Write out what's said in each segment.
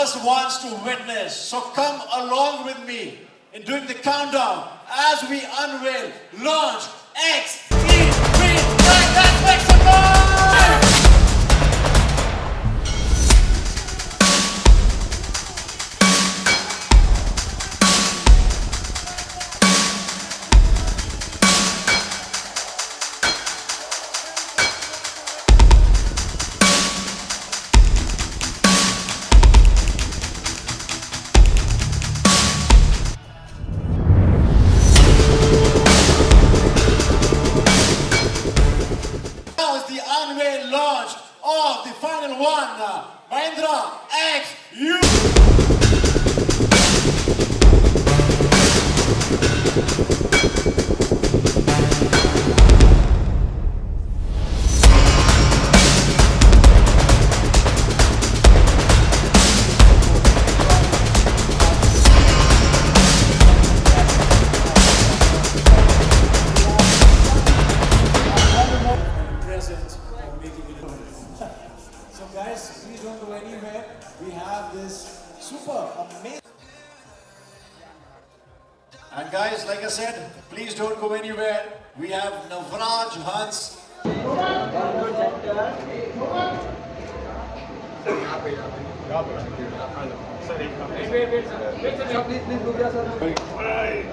first ones to witness. So come along with me in doing the countdown as we unveil Launch X Clean Green Black. Let's make some noise! Now is the unveil launch of the final one, Mahindra XU. So guys, please don't go anywhere. We have this super amazing. And guys, like I said, please don't go anywhere. We have Navraj Hans.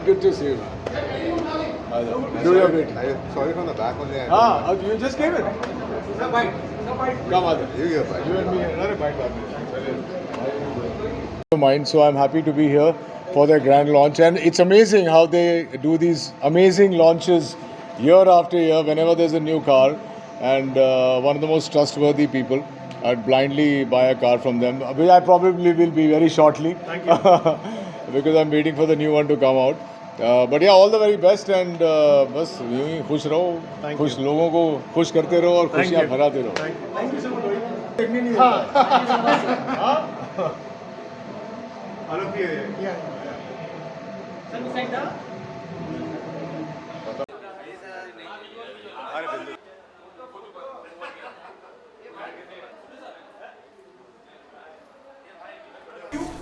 Good to see you. Do your bit. Sorry from the back only. You just came in. Come on. You get bite. You and me, another bite. Mind, so I'm happy to be here for their grand launch, and it's amazing how they do these amazing launches year after year whenever there's a new car, and one of the most trustworthy people. I'd blindly buy a car from them, which I probably will be very shortly. Thank you. Because I'm waiting for the new one to come out. But yeah, all the very best, and बस यूं ही खुश रहो, खुश लोगों को खुश करते रहो और खुशियाँ फैलाते रहो. Thank you so much.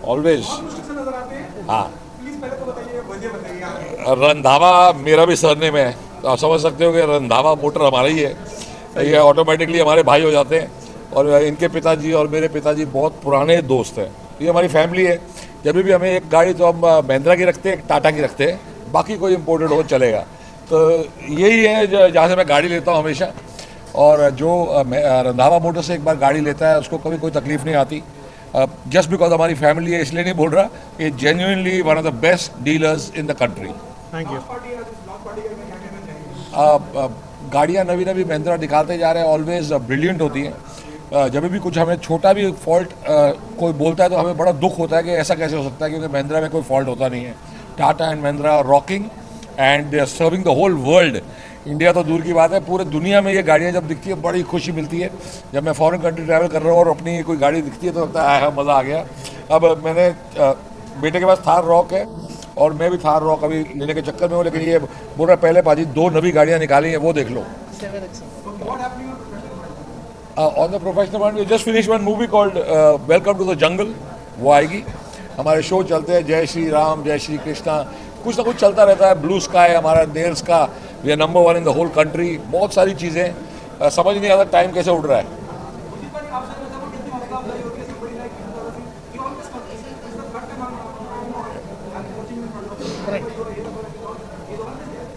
Always. हाँ, रंधावा मेरा भी सरनेम है, तो आप समझ सकते हो कि रंधावा मोटर हमारा ही है. ये ऑटोमेटिकली हमारे भाई हो जाते हैं, और इनके पिताजी और मेरे पिताजी बहुत पुराने दोस्त हैं. ये हमारी फैमिली है. जब भी हमें एक गाड़ी तो हम महिंद्रा की रखते हैं, एक टाटा की रखते हैं, बाकी कोई इम्पोर्टेड हो चलेगा. तो यही है जहाँ से मैं गाड़ी लेता हूँ हमेशा. और जो रंधावा मोटर से एक बार गाड़ी लेता है उसको कभी कोई तकलीफ नहीं आती. जस्ट बिकॉज हमारी फैमिली है इसलिए नहीं बोल रहा. ये genuinely one of the best dealers in the country. Thank you. गाड़ियाँ नवी नवी महिंद्रा निकालते जा रहे हैं, ऑलवेज ब्रिलियंट होती हैं. जब भी कुछ हमें छोटा भी फॉल्ट कोई बोलता है तो हमें बड़ा दुख होता है कि ऐसा कैसे हो सकता है, क्योंकि महिंद्रा में कोई फॉल्ट होता नहीं है. Tata and Mahindra rocking and they are serving the whole world. India तो दूर की बात है, पूरे दुनिया में ये गाड़ियाँ जब दिखती है बड़ी खुशी मिलती है. जब मैं फॉरेन कंट्री ट्रैवल कर रहा हूँ और अपनी कोई गाड़ी दिखती है तो लगता है हाँ मज़ा आ गया. अब मैंने बेटे के पास थार रॉक है और मैं भी थार रॉक अभी लेने के चक्कर में हूँ, लेकिन ये बोल रहा पहले पाजी 2 नवी गाड़ियाँ निकाली हैं, वो देख लो. On the professional one we just finish one movie called welcome to the jungle. वो आएगी. हमारे शो चलते हैं जय श्री राम, जय श्री कृष्णा, कुछ ना कुछ चलता रहता है. ब्लू स्काई हमारा नेल्स का, we are number 1 in the whole country. बहुत सारी चीज़ें समझ नहीं आता टाइम कैसे उड़ रहा है.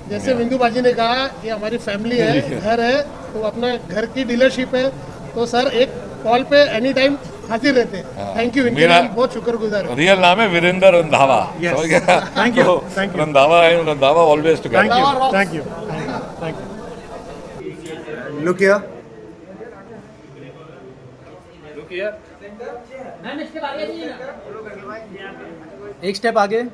जैसे विंदु बाजी ने कहा ये हमारी फैमिली है, घर है, तो अपना घर की डीलरशिप है, तो सर एक कॉल पे एनी टाइम हाजिर रहते हैं. Thank you. मेरा बहुत शुक्रगुजार हूं. रियल नाम है Virendra Randhawa. Thank you. Randhawa and Randhawa always together. Thank you. Thank you. Look here. एक स्टेप आगे.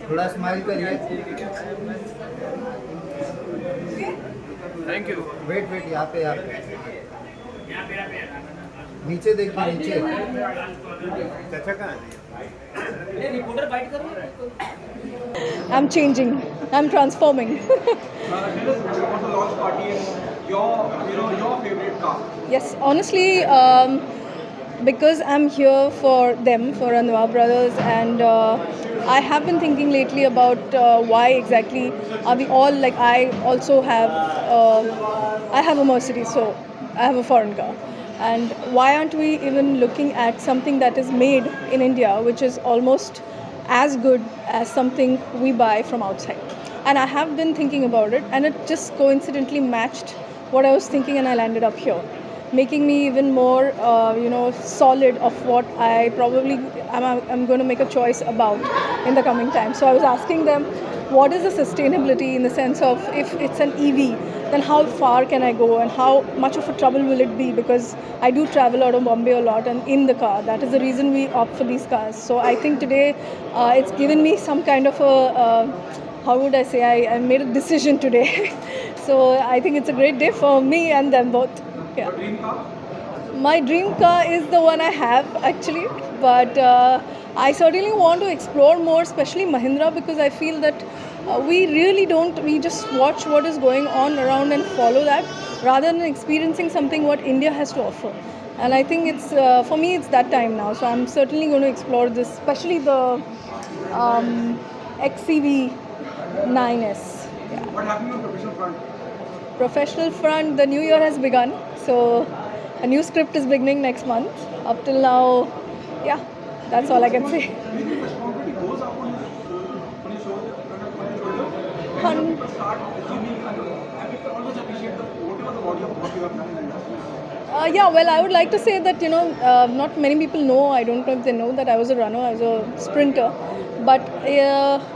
थोड़ा स्माइल करिए. Thank you. वेट यहाँ पे नीचे देखिए, नीचे. I'm changing. I'm transforming. your favorite car? Yes, honestly, because I'm here for them, for Anwar Brothers, and I have been thinking lately about why exactly are we all like. I also have, I have a Mercedes, so I have a foreign car, and why aren't we even looking at something that is made in India, which is almost as good as something we buy from outside? And I have been thinking about it, and it just coincidentally matched what I was thinking, and I landed up here, making me even more, solid of what I probably I'm going to make a choice about in the coming time. So I was asking them, what is the sustainability in the sense of if it's an EV, then how far can I go and how much of a trouble will it be? Because I do travel out of Bombay a lot and in the car. That is the reason we opt for these cars. So I think today it's given me some kind of a how would I say, I made a decision today. So I think it's a great day for me and them both. Yeah. Dream car? My dream car is the one I have actually, but I certainly want to explore more, especially Mahindra, because I feel that we really don't, we just watch what is going on around and follow that rather than experiencing something what India has to offer. And I think it's, for me, it's that time now. So I'm certainly going to explore this, especially the XCV 9S. Yeah. What happened on professional front? Professional front, the new year has begun. So a new script is beginning next month. Up till now, yeah, that's all I can say. Do you think responsibility goes up on your shoulder? Hun- When people start assuming and people always appreciate whatever the body of what you have done in the industry. Yeah, well, I would like to say that, not many people know, I don't know if they know that I was a runner, I was a sprinter. But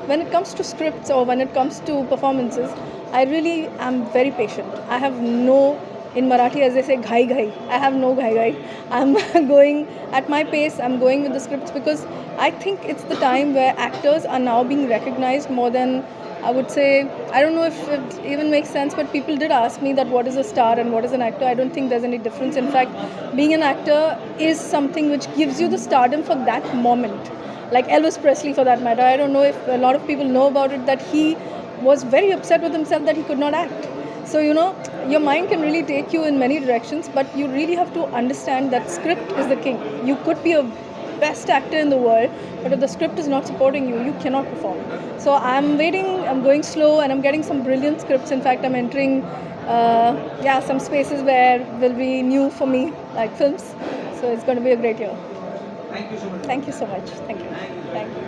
when it comes to scripts or when it comes to performances, I really am very patient. I have no, in Marathi as they say, ghai ghai. I have no ghai ghai. I'm going at my pace, I'm going with the scripts because I think it's the time where actors are now being recognized more than, I would say, I don't know if it even makes sense, but people did ask me that what is a star and what is an actor. I don't think there's any difference. In fact, being an actor is something which gives you the stardom for that moment. Like Elvis Presley for that matter. I don't know if a lot of people know about it, that he was very upset with himself that he could not act. So, your mind can really take you in many directions, but you really have to understand that script is the king. You could be a best actor in the world, but if the script is not supporting you, you cannot perform. So I'm waiting, I'm going slow, and I'm getting some brilliant scripts. In fact, I'm entering some spaces where will be new for me, like films. So it's going to be a great year. Thank you so much. Thank you so much. Thank you. Thank you.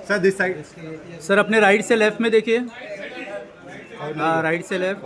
Sir, this side. Sir अपने right से left में देखिए right से left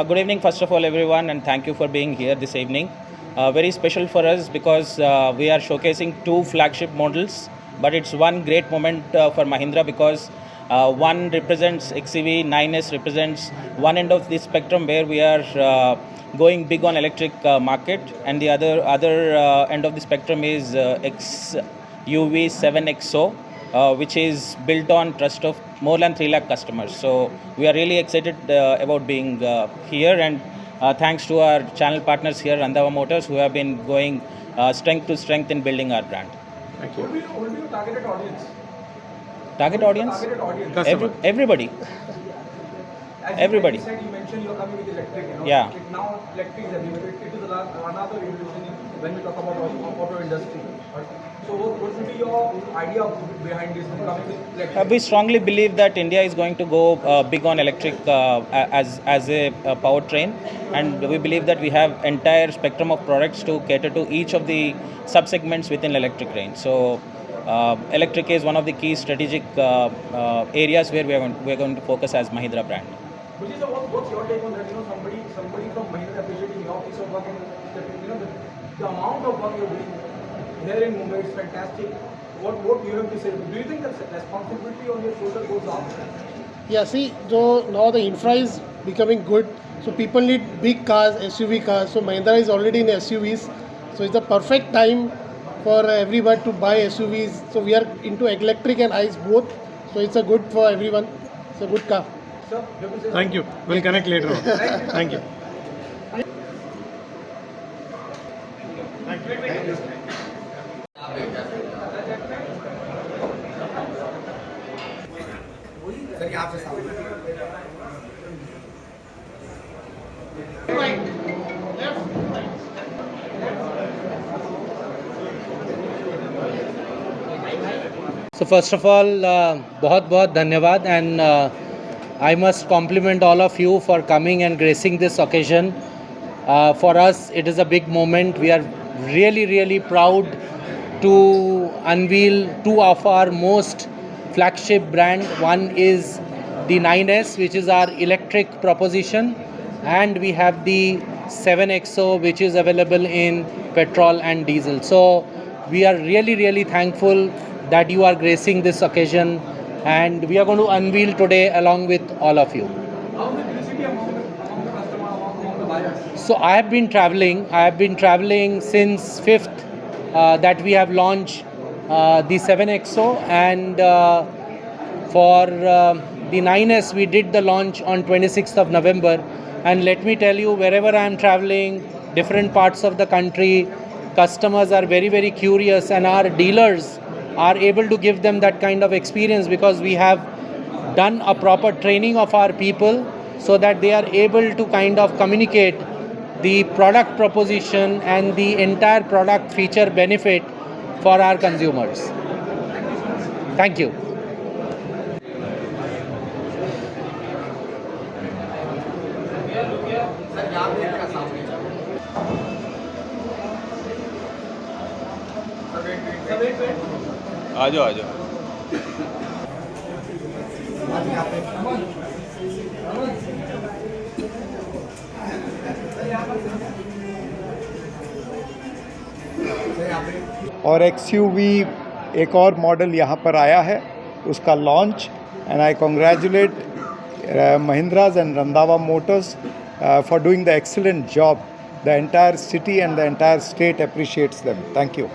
Good evening, first of all, everyone, and thank you for being here this evening. Very special for us because we are showcasing two flagship models, but it's one great moment for Mahindra because one represents XCV, 9S represents one end of the spectrum where we are going big on electric market, and the other end of the spectrum is XUV 7XO. Which is built on trust of more than 3 lakh customers. So we are really excited about being here, and thanks to our channel partners here, Randhava Motors, who have been going strength to strength in building our brand. What will be your targeted audience? Target audience? Targeted audience. Everybody. As Everybody. You said, you mentioned you're coming with electric. Yeah. Now electric is everywhere. It is another revolution when we talk about auto industry. So what will be your idea behind this coming with electric? We strongly believe that India is going to go big on electric as a powertrain, and we believe that we have entire spectrum of products to cater to each of the sub-segments within electric range. So electric is one of the key strategic areas where we are going to focus as Mahindra brand. Which is what's your take on that? Somebody from Mahindra appreciating your piece of work, and the amount of work you're doing here in Mumbai is fantastic. What you have to say? Do you think that responsibility on your shoulder goes down? Yeah, see, so now the infra is becoming good. So people need big cars, SUV cars. So Mahindra is already in SUVs. So it's the perfect time for everyone to buy SUVs. So we are into electric and ICE both. So it's a good for everyone. It's a good car. Thank you. We'll connect later on. Thank you. Right. Left. Right. So first of all, बहुत बहुत धन्यवाद and I must compliment all of you for coming and gracing this occasion. For us, it is a big moment. We are really proud to unveil two of our most flagship brand. One is the 9S, which is our electric proposition, and we have the 7XO, which is available in petrol and diesel. So we are really thankful that you are gracing this occasion, and we are going to unveil today along with all of you. How is the publicity among the customer, among the buyers? So I have been traveling since 5th that we have launched the 7XO, and for the 9S we did the launch on 26th of November. And let me tell you, wherever I am traveling, different parts of the country, customers are very curious, and our dealers are able to give them that kind of experience because we have done a proper training of our people so that they are able to kind of communicate the product proposition and the entire product feature benefit for our consumers. Thank you. आ जाओ और XUV एक और model यहाँ पर आया है, उसका launch, and I congratulate Mahindras and Randhawa Motors for doing the excellent job. The entire city and the entire state appreciates them. Thank you.